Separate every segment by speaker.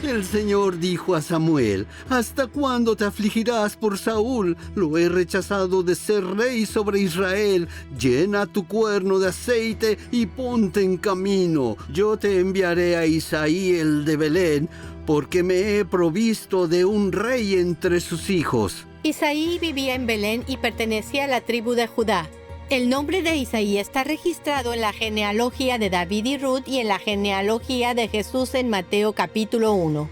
Speaker 1: El Señor dijo a Samuel: ¿Hasta cuándo te afligirás por Saúl? Lo he rechazado de ser rey sobre Israel. Llena tu cuerno de aceite y ponte en camino. Yo te enviaré a Isaí el de Belén, porque me he provisto de un rey entre sus hijos.
Speaker 2: Isaí vivía en Belén y pertenecía a la tribu de Judá. El nombre de Isaí está registrado en la genealogía de David y Ruth y en la genealogía de Jesús en Mateo capítulo 1.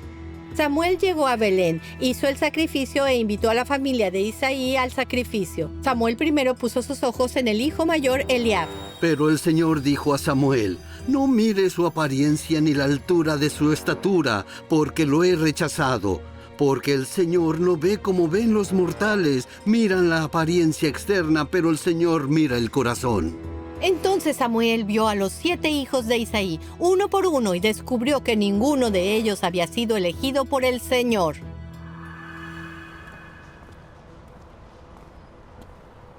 Speaker 2: Samuel llegó a Belén, hizo el sacrificio e invitó a la familia de Isaí al sacrificio. Samuel primero puso sus ojos en el hijo mayor Eliab.
Speaker 1: Pero el Señor dijo a Samuel: no mire su apariencia ni la altura de su estatura, porque lo he rechazado. Porque el Señor no ve como ven los mortales, miran la apariencia externa, pero el Señor mira el corazón.
Speaker 2: Entonces Samuel vio a los 7 hijos de Isaí, uno por uno, y descubrió que ninguno de ellos había sido elegido por el Señor.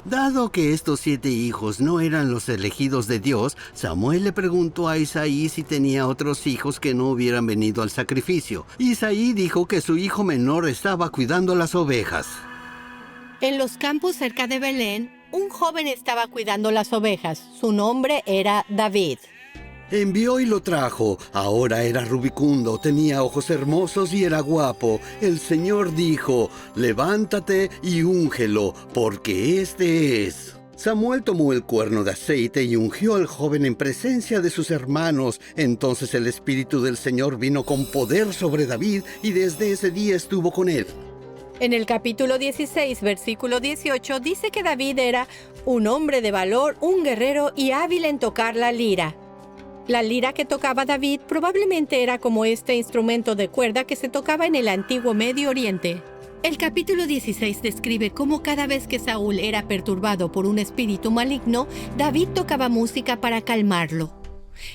Speaker 1: Dado que estos 7 hijos no eran los elegidos de Dios, Samuel le preguntó a Isaí si tenía otros hijos que no hubieran venido al sacrificio. Isaí dijo que su hijo menor estaba cuidando las ovejas.
Speaker 2: En los campos cerca de Belén, un joven estaba cuidando las ovejas. Su nombre era David.
Speaker 1: Envió y lo trajo. Ahora era rubicundo, tenía ojos hermosos y era guapo. El Señor dijo: levántate y úngelo, porque este es. Samuel tomó el cuerno de aceite y ungió al joven en presencia de sus hermanos. Entonces el Espíritu del Señor vino con poder sobre David y desde ese día estuvo con él.
Speaker 2: En el capítulo 16, versículo 18, dice que David era un hombre de valor, un guerrero y hábil en tocar la lira. La lira que tocaba David probablemente era como este instrumento de cuerda que se tocaba en el antiguo Medio Oriente. El capítulo 16 describe cómo cada vez que Saúl era perturbado por un espíritu maligno, David tocaba música para calmarlo.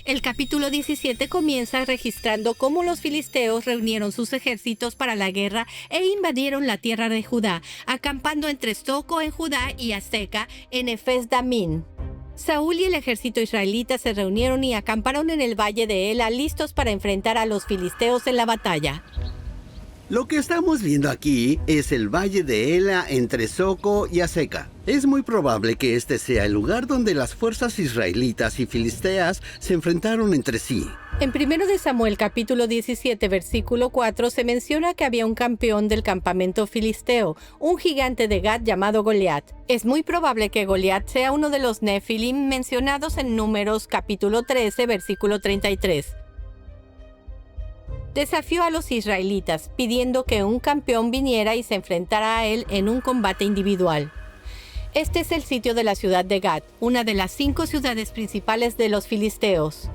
Speaker 2: El capítulo 17 comienza registrando cómo los filisteos reunieron sus ejércitos para la guerra e invadieron la tierra de Judá, acampando entre Soco en Judá y Azeca en Efes Damín. Saúl y el ejército israelita se reunieron y acamparon en el valle de Ela, listos para enfrentar a los filisteos en la batalla.
Speaker 1: Lo que estamos viendo aquí es el valle de Ela entre Soco y Azeca. Es muy probable que este sea el lugar donde las fuerzas israelitas y filisteas se enfrentaron entre sí.
Speaker 2: En 1 de Samuel capítulo 17 versículo 4 se menciona que había un campeón del campamento filisteo, un gigante de Gat llamado Goliat. Es muy probable que Goliat sea uno de los Nefilim mencionados en Números capítulo 13 versículo 33. Desafió a los israelitas pidiendo que un campeón viniera y se enfrentara a él en un combate individual. Este es el sitio de la ciudad de Gat, una de las 5 ciudades principales de los filisteos.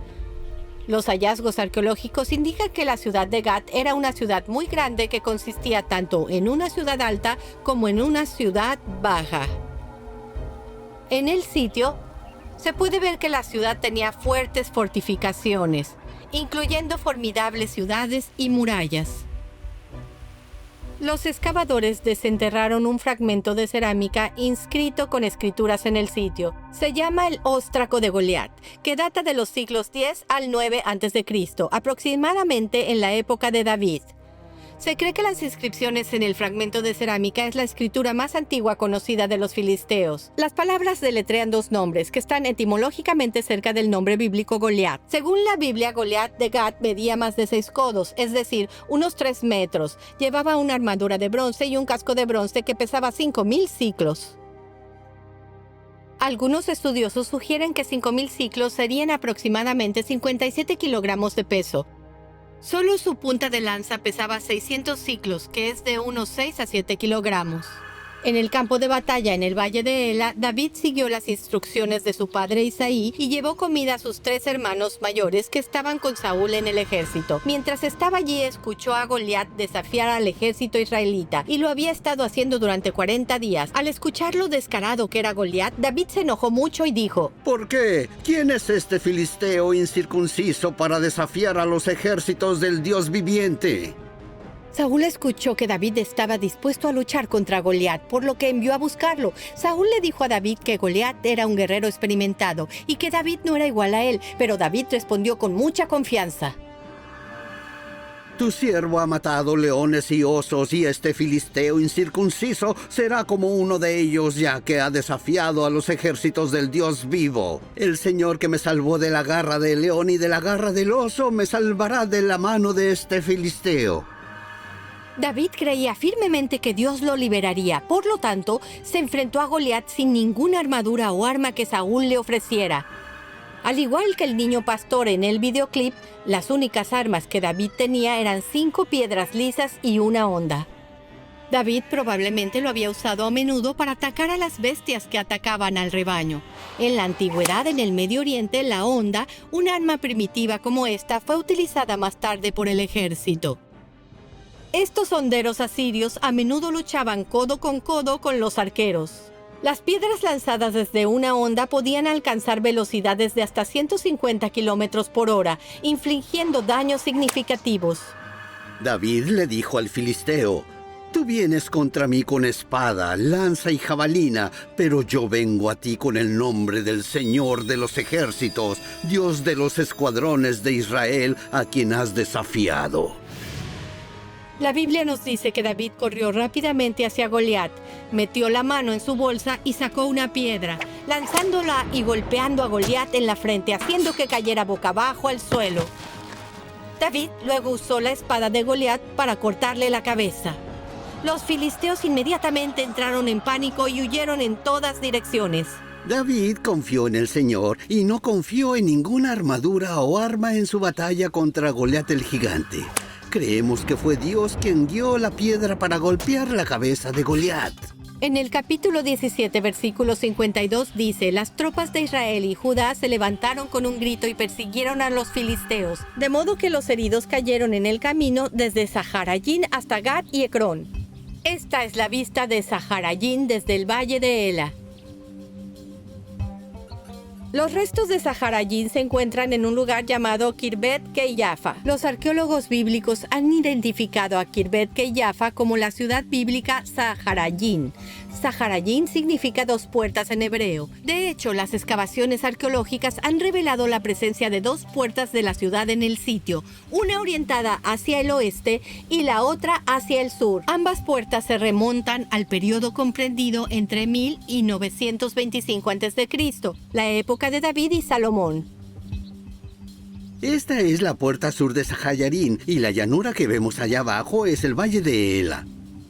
Speaker 2: Los hallazgos arqueológicos indican que la ciudad de Gat era una ciudad muy grande que consistía tanto en una ciudad alta como en una ciudad baja. En el sitio se puede ver que la ciudad tenía fuertes fortificaciones, incluyendo formidables ciudades y murallas. Los excavadores desenterraron un fragmento de cerámica inscrito con escrituras en el sitio. Se llama el Óstraco de Goliat, que data de los siglos X al IX a.C., aproximadamente en la época de David. Se cree que las inscripciones en el fragmento de cerámica es la escritura más antigua conocida de los filisteos. Las palabras deletrean 2 nombres que están etimológicamente cerca del nombre bíblico Goliat. Según la Biblia, Goliat de Gat medía más de 6 codos, es decir, unos 3 metros. Llevaba una armadura de bronce y un casco de bronce que pesaba 5,000 siclos. Algunos estudiosos sugieren que 5,000 siclos serían aproximadamente 57 kilogramos de peso. Solo su punta de lanza pesaba 600 siclos, que es de unos 6 a 7 kilogramos. En el campo de batalla en el valle de Ela, David siguió las instrucciones de su padre Isaí y llevó comida a sus 3 hermanos mayores que estaban con Saúl en el ejército. Mientras estaba allí, escuchó a Goliat desafiar al ejército israelita y lo había estado haciendo durante 40 días. Al escuchar lo descarado que era Goliat, David se enojó mucho y dijo:
Speaker 1: ¿Por qué? ¿Quién es este filisteo incircunciso para desafiar a los ejércitos del Dios viviente?
Speaker 2: Saúl escuchó que David estaba dispuesto a luchar contra Goliat, por lo que envió a buscarlo. Saúl le dijo a David que Goliat era un guerrero experimentado y que David no era igual a él, pero David respondió con mucha confianza:
Speaker 1: Tu siervo ha matado leones y osos, y este filisteo incircunciso será como uno de ellos, ya que ha desafiado a los ejércitos del Dios vivo. El Señor que me salvó de la garra del león y de la garra del oso, me salvará de la mano de este filisteo.
Speaker 2: David creía firmemente que Dios lo liberaría, por lo tanto, se enfrentó a Goliat sin ninguna armadura o arma que Saúl le ofreciera. Al igual que el niño pastor en el videoclip, las únicas armas que David tenía eran 5 piedras lisas y una honda. David probablemente lo había usado a menudo para atacar a las bestias que atacaban al rebaño. En la antigüedad, en el Medio Oriente, la honda, un arma primitiva como esta, fue utilizada más tarde por el ejército. Estos honderos asirios a menudo luchaban codo con los arqueros. Las piedras lanzadas desde una honda podían alcanzar velocidades de hasta 150 kilómetros por hora, infligiendo daños significativos.
Speaker 1: David le dijo al filisteo: Tú vienes contra mí con espada, lanza y jabalina, pero yo vengo a ti con el nombre del Señor de los ejércitos, Dios de los escuadrones de Israel, a quien has desafiado.
Speaker 2: La Biblia nos dice que David corrió rápidamente hacia Goliat, metió la mano en su bolsa y sacó una piedra, lanzándola y golpeando a Goliat en la frente, haciendo que cayera boca abajo al suelo. David luego usó la espada de Goliat para cortarle la cabeza. Los filisteos inmediatamente entraron en pánico y huyeron en todas direcciones.
Speaker 1: David confió en el Señor y no confió en ninguna armadura o arma en su batalla contra Goliat el gigante. Creemos que fue Dios quien guió la piedra para golpear la cabeza de Goliat.
Speaker 2: En el capítulo 17, versículo 52 dice: Las tropas de Israel y Judá se levantaron con un grito y persiguieron a los filisteos, de modo que los heridos cayeron en el camino desde Saharayín hasta Gat y Ecrón. Esta es la vista de Saharayín desde el valle de Ela. Los restos de Saharayín se encuentran en un lugar llamado Kirbet Keiyafa. Los arqueólogos bíblicos han identificado a Kirbet Keiyafa como la ciudad bíblica Saharayín. Saharayín significa 2 puertas en hebreo. De hecho, las excavaciones arqueológicas han revelado la presencia de 2 puertas de la ciudad en el sitio, una orientada hacia el oeste y la otra hacia el sur. Ambas puertas se remontan al periodo comprendido entre 1000 y 925 a.C., la época de David y Salomón.
Speaker 1: Esta es la puerta sur de Sahayarín y la llanura que vemos allá abajo es el valle de Ela.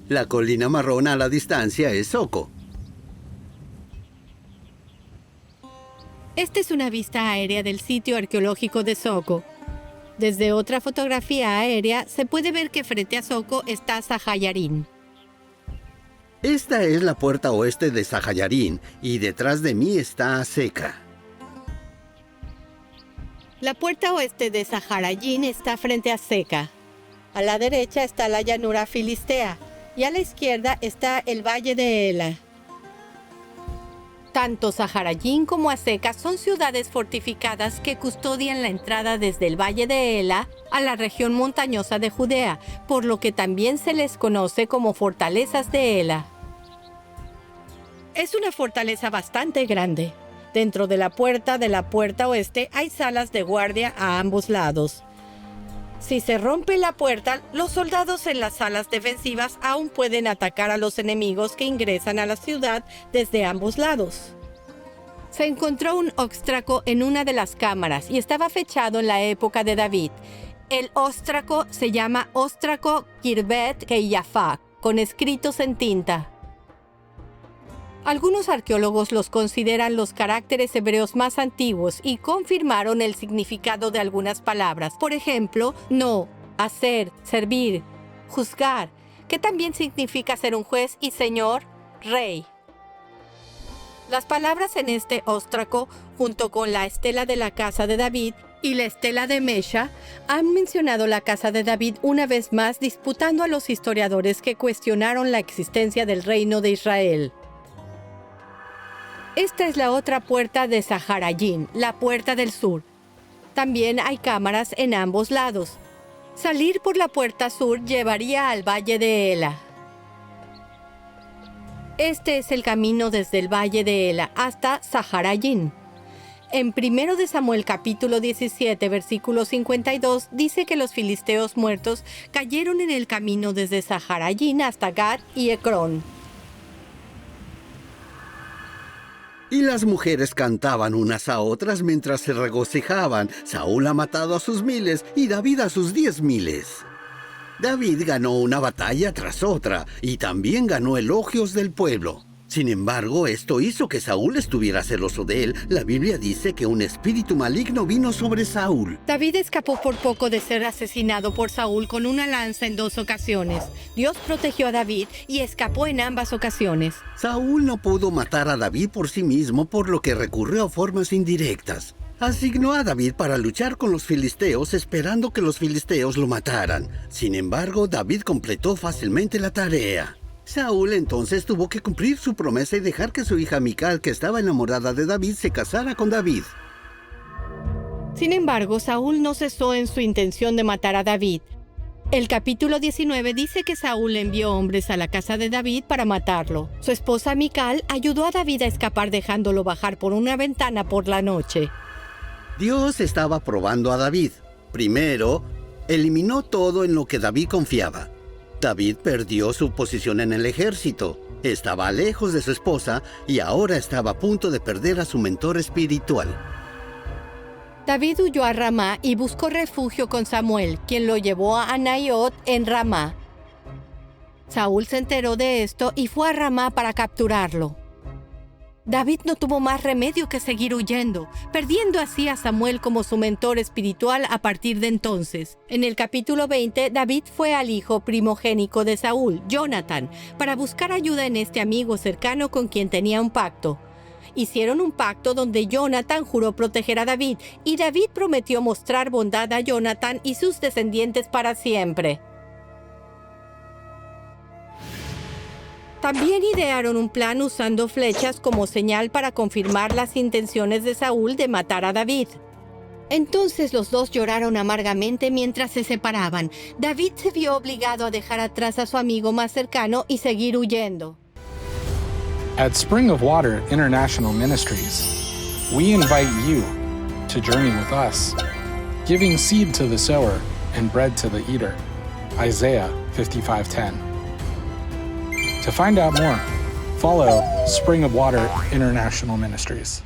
Speaker 1: La colina marrón a la distancia es Soco.
Speaker 2: Esta es una vista aérea del sitio arqueológico de Soco. Desde otra fotografía aérea se puede ver que frente a Soco está Sahayarín.
Speaker 1: Esta es la puerta oeste de Sahayarín y detrás de mí está Aseca.
Speaker 2: La puerta oeste de Saharayín está frente a Seca. A la derecha está la llanura filistea y a la izquierda está el valle de Ela. Tanto Saharayín como Aseca son ciudades fortificadas que custodian la entrada desde el valle de Ela a la región montañosa de Judea, por lo que también se les conoce como fortalezas de Ela. Es una fortaleza bastante grande. Dentro de la puerta oeste hay salas de guardia a ambos lados. Si se rompe la puerta, los soldados en las salas defensivas aún pueden atacar a los enemigos que ingresan a la ciudad desde ambos lados. Se encontró un óstraco en una de las cámaras y estaba fechado en la época de David. El óstraco se llama óstraco Kirbet Keiyafa, con escritos en tinta. Algunos arqueólogos los consideran los caracteres hebreos más antiguos y confirmaron el significado de algunas palabras. Por ejemplo, no, hacer, servir, juzgar, que también significa ser un juez, y señor, rey. Las palabras en este óstraco, junto con la estela de la casa de David y la estela de Mesha, han mencionado la casa de David una vez más, disputando a los historiadores que cuestionaron la existencia del reino de Israel. Esta es la otra puerta de Saharayín, la puerta del sur. También hay cámaras en ambos lados. Salir por la puerta sur llevaría al valle de Ela. Este es el camino desde el valle de Ela hasta Saharayín. En 1 de Samuel capítulo 17, versículo 52, dice que los filisteos muertos cayeron en el camino desde Saharayín hasta Gad y Ecrón.
Speaker 1: Y las mujeres cantaban unas a otras mientras se regocijaban. Saúl ha matado a sus miles y David a sus 10,000. David ganó una batalla tras otra y también ganó elogios del pueblo. Sin embargo, esto hizo que Saúl estuviera celoso de él. La Biblia dice que un espíritu maligno vino sobre Saúl.
Speaker 2: David escapó por poco de ser asesinado por Saúl con una lanza en 2 ocasiones. Dios protegió a David y escapó en ambas ocasiones.
Speaker 1: Saúl no pudo matar a David por sí mismo, por lo que recurrió a formas indirectas. Asignó a David para luchar con los filisteos, esperando que los filisteos lo mataran. Sin embargo, David completó fácilmente la tarea. Saúl entonces tuvo que cumplir su promesa y dejar que su hija Mical, que estaba enamorada de David, se casara con David.
Speaker 2: Sin embargo, Saúl no cesó en su intención de matar a David. El capítulo 19 dice que Saúl envió hombres a la casa de David para matarlo. Su esposa Mical ayudó a David a escapar dejándolo bajar por una ventana por la noche.
Speaker 1: Dios estaba probando a David. Primero, eliminó todo en lo que David confiaba. David perdió su posición en el ejército, estaba lejos de su esposa y ahora estaba a punto de perder a su mentor espiritual.
Speaker 2: David huyó a Ramá y buscó refugio con Samuel, quien lo llevó a Anaiot en Ramá. Saúl se enteró de esto y fue a Ramá para capturarlo. David no tuvo más remedio que seguir huyendo, perdiendo así a Samuel como su mentor espiritual a partir de entonces. En el capítulo 20, David fue al hijo primogénico de Saúl, Jonatán, para buscar ayuda en este amigo cercano con quien tenía un pacto. Hicieron un pacto donde Jonatán juró proteger a David, y David prometió mostrar bondad a Jonatán y sus descendientes para siempre. También idearon un plan usando flechas como señal para confirmar las intenciones de Saúl de matar a David. Entonces los dos lloraron amargamente mientras se separaban. David se vio obligado a dejar atrás a su amigo más cercano y seguir huyendo.
Speaker 3: At Spring of Water International Ministries, we invite you to journey with us, giving seed to the sower and bread to the eater. Isaiah 55:10. To find out more, follow Spring of Water International Ministries.